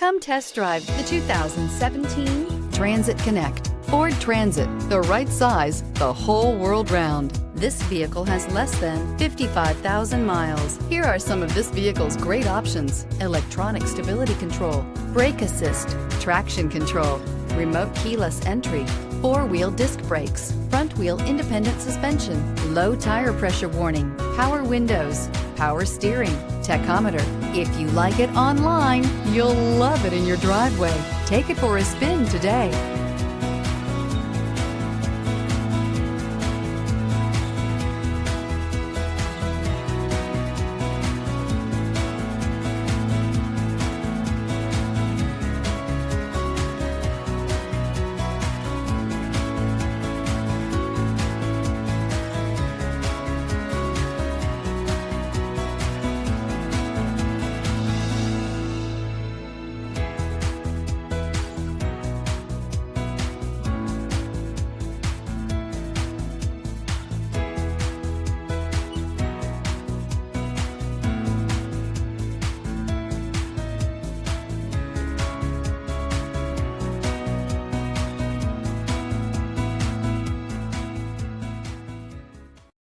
Come test drive the 2017 Transit Connect. Ford Transit, the right size, the whole world round. This vehicle has less than 55,000 miles. Here are some of this vehicle's great options: electronic stability control, brake assist, traction control, remote keyless entry, four-wheel disc brakes, front-wheel independent suspension, low tire pressure warning, power windows, power steering, tachometer. If you like it online, you'll love it in your driveway. Take it for a spin today.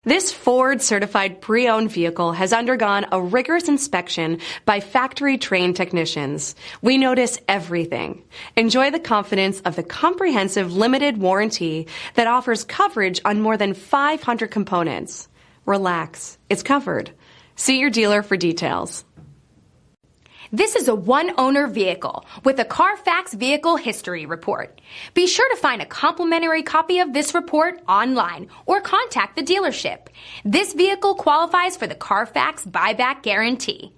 This Ford-certified pre-owned vehicle has undergone a rigorous inspection by factory-trained technicians. We notice everything. Enjoy the confidence of the comprehensive limited warranty that offers coverage on more than 500 components. Relax, it's covered. See your dealer for details. This is a one-owner vehicle with a Carfax Vehicle History Report. Be sure to find a complimentary copy of this report online or contact the dealership. This vehicle qualifies for the Carfax Buyback Guarantee.